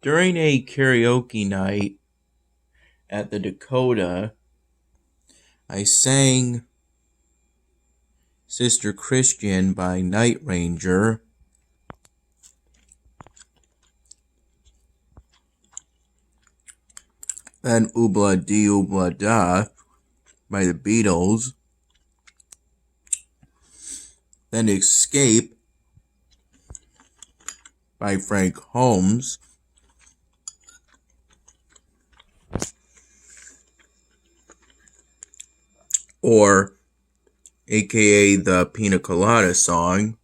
During a karaoke night at the Dakota, I sang Sister Christian by Night Ranger. Then Oobla Dee Oobla Da by the Beatles. Then Escape by Frank Holmes. Or aka the Pina Colada song.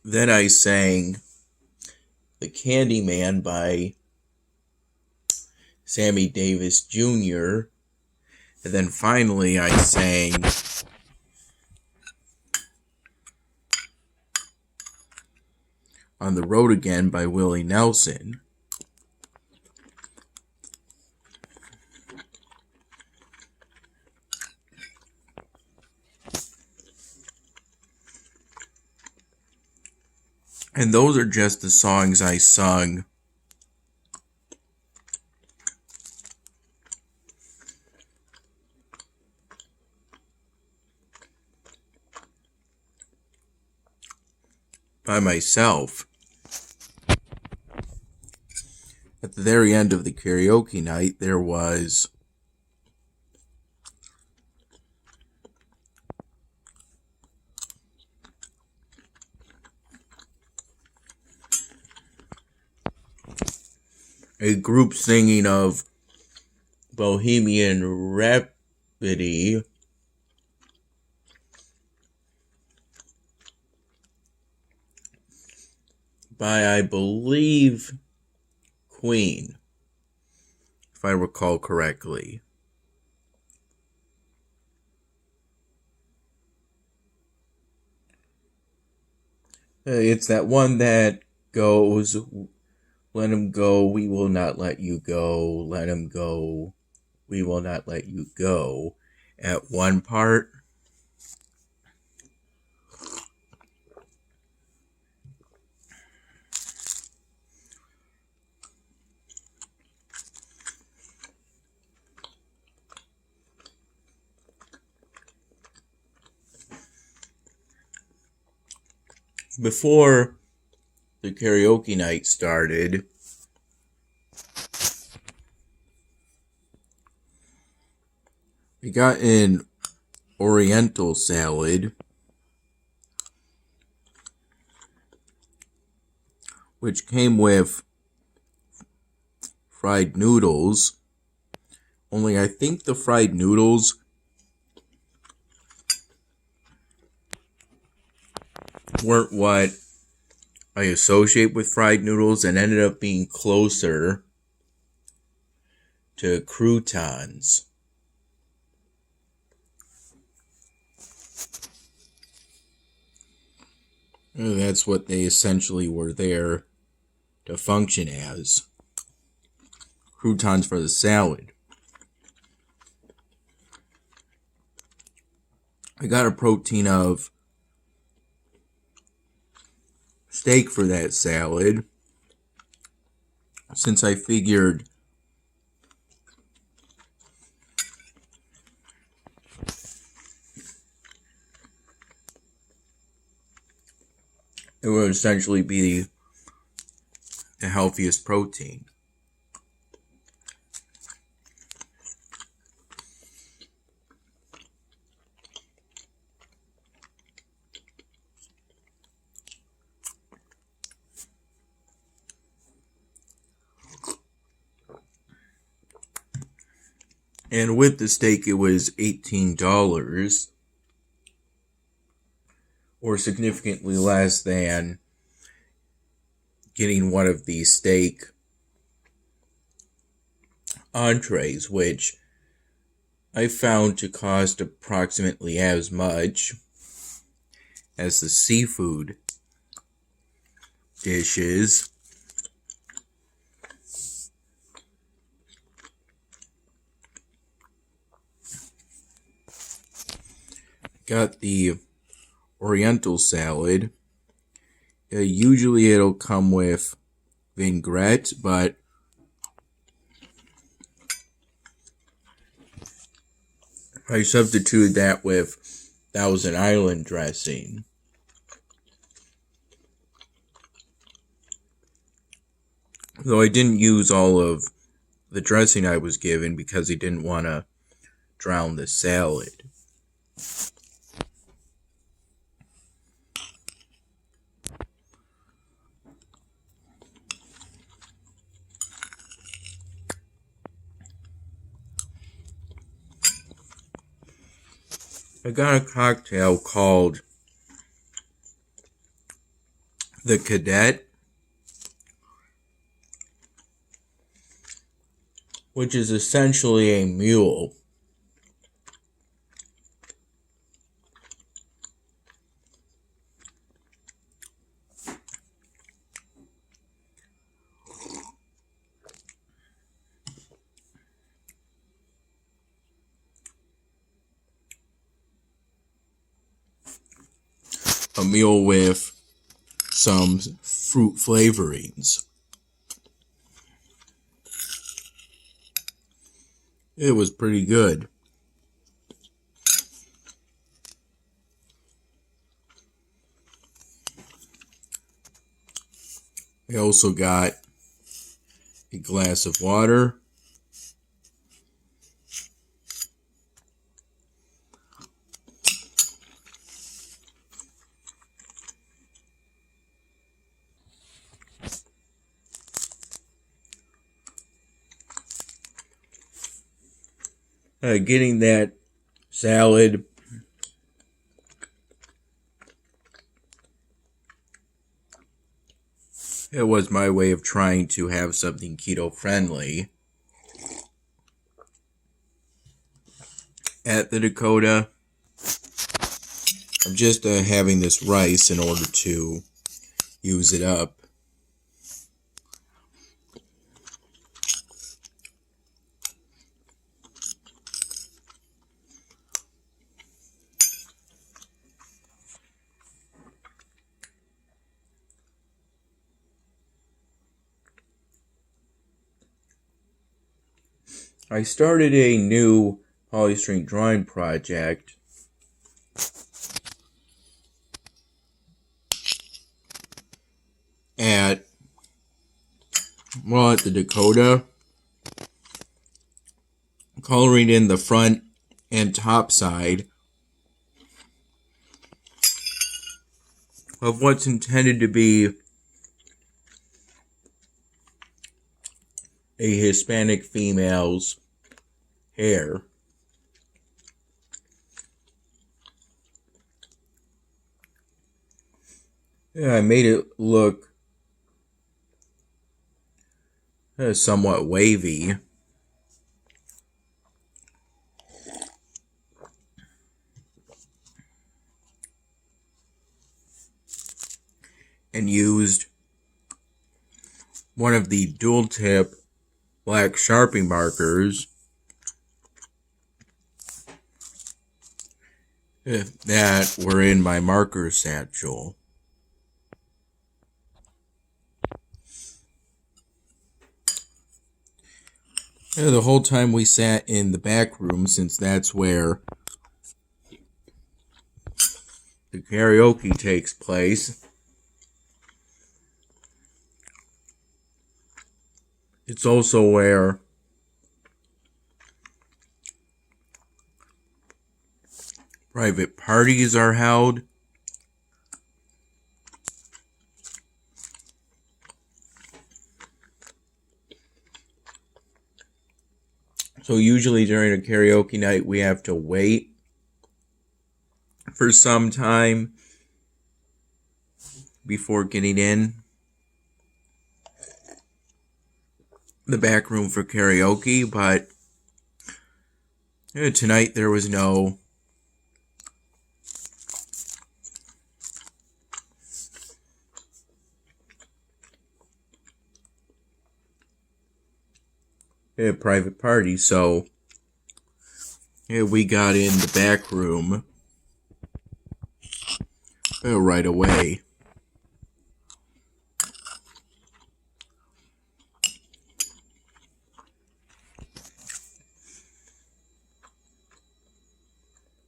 Then I sang The Candyman by Sammy Davis Jr. And then finally I sang On the Road Again by Willie Nelson. And those are just the songs I sung by myself. At the very end of the karaoke night, there was a group singing of Bohemian Rhapsody by, I believe, Queen, if I recall correctly. It's that one that goes, let him go, we will not let you go, let him go, we will not let you go, at one part. Before the karaoke night started, we got an Oriental salad, which came with fried noodles. Only I think the fried noodles weren't what I associate with fried noodles and ended up being closer to croutons. That's what they essentially were there to function as. Croutons for the salad. I got a protein of steak for that salad, since I figured it would essentially be the healthiest protein. And with the steak, it was $18, or significantly less than getting one of these steak entrees, which I found to cost approximately as much as the seafood dishes. Got the Oriental salad. Usually it'll come with vinaigrette, but I substituted that with Thousand Island dressing. Though I didn't use all of the dressing I was given because I didn't want to drown the salad. I got a cocktail called the Cadet, which is essentially a mule. A meal with some fruit flavorings. It was pretty good. I also got a glass of water. Getting that salad it was my way of trying to have something keto friendly. At the Dakota, I'm just having this rice in order to use it up. I started a new polystyrene drawing project at the Dakota, coloring in the front and top side of what's intended to be a Hispanic female's hair. Yeah, I made it look somewhat wavy. And used one of the dual tip black Sharpie markers that were in my marker satchel. Yeah, the whole time we sat in the back room, since that's where the karaoke takes place. It's also where private parties are held. So usually during a karaoke night, we have to wait for some time before getting in the back room for karaoke, but tonight there was no private party, so we got in the back room right away.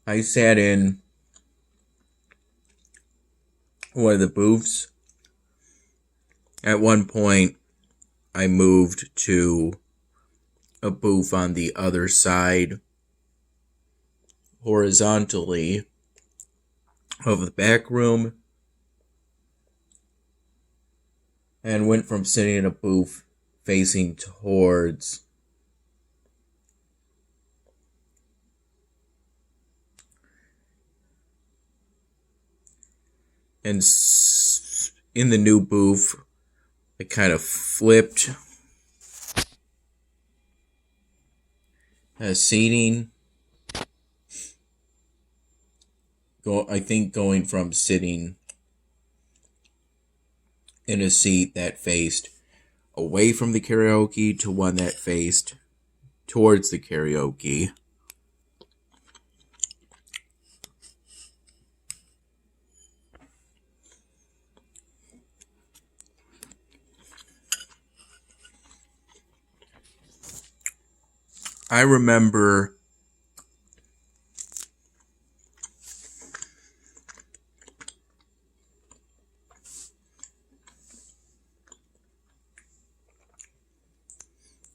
I sat in one of the booths. At one point, I moved to a booth on the other side, horizontally, of the back room, and went from sitting in a booth facing towards and in the new booth, I kind of flipped seating. I think going from sitting in a seat that faced away from the karaoke to one that faced towards the karaoke. I remember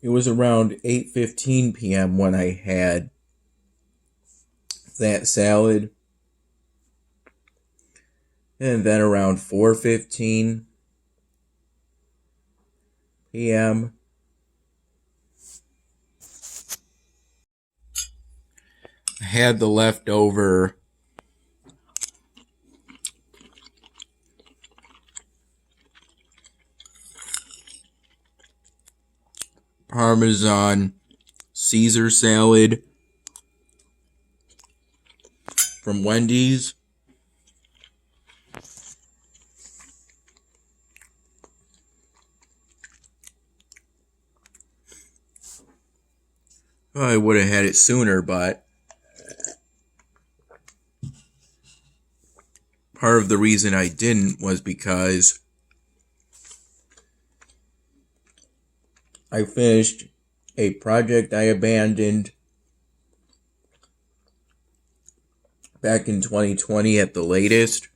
it was around 8:15 p.m. when I had that salad, and then around 4:15 p.m. I had the leftover Parmesan Caesar salad from Wendy's. I would have had it sooner, but part of the reason I didn't was because I finished a project I abandoned back in 2020 at the latest.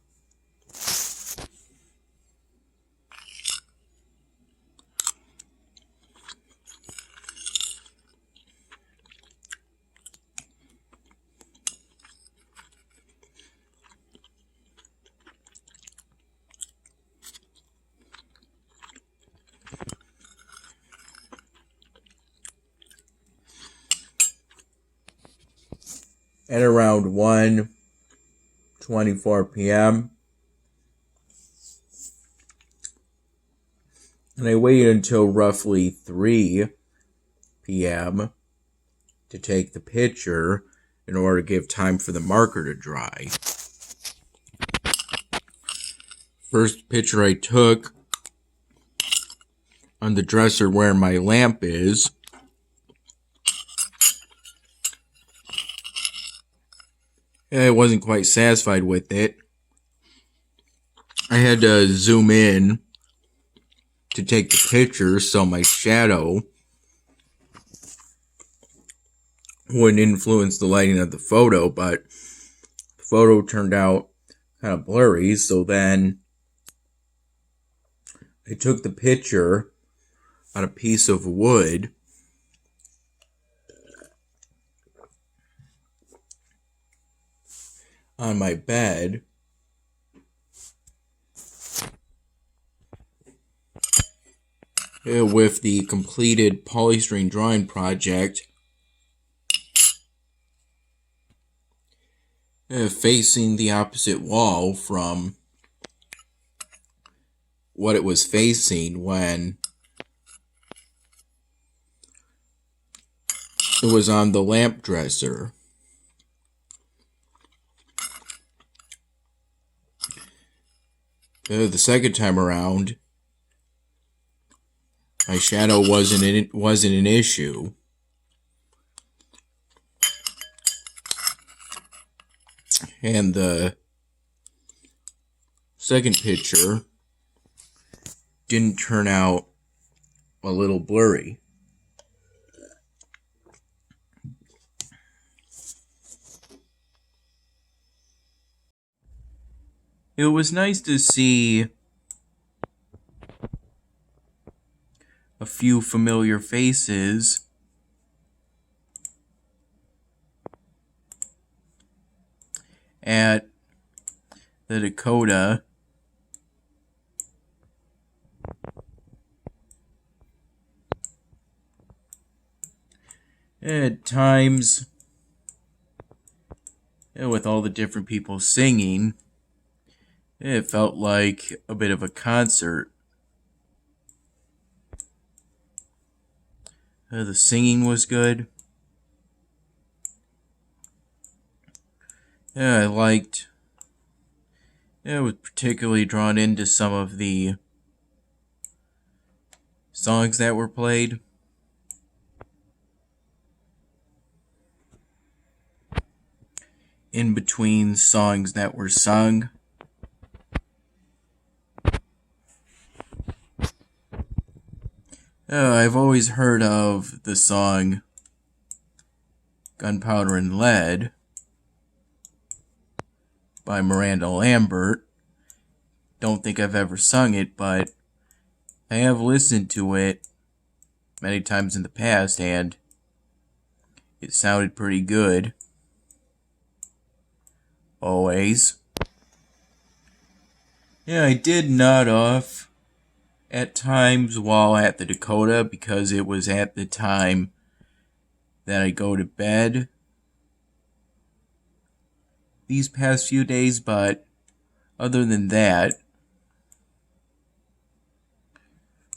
At around 1:24 p.m. And I waited until roughly 3 p.m. to take the picture in order to give time for the marker to dry. First picture I took on the dresser where my lamp is. I wasn't quite satisfied with it. I had to zoom in to take the picture so my shadow wouldn't influence the lighting of the photo, but the photo turned out kind of blurry, so then I took the picture on a piece of wood on my bed, with the completed polystyrene drawing project facing the opposite wall from what it was facing when it was on the lamp dresser. The second time around, my shadow wasn't an issue. And the second picture didn't turn out a little blurry. It was nice to see a few familiar faces at the Dakota. At times, with all the different people singing, it felt like a bit of a concert. The singing was good. I was particularly drawn into some of the songs that were played. In between songs that were sung. I've always heard of the song Gunpowder and Lead by Miranda Lambert. Don't think I've ever sung it, but I have listened to it many times in the past, and it sounded pretty good. Always. I did nod off at times while at the Dakota because it was at the time that I go to bed these past few days, but other than that,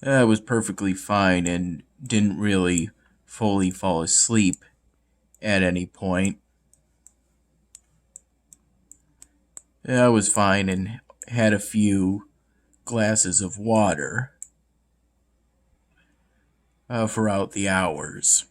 I was perfectly fine and didn't really fully fall asleep at any point. I was fine and had a few glasses of water throughout the hours.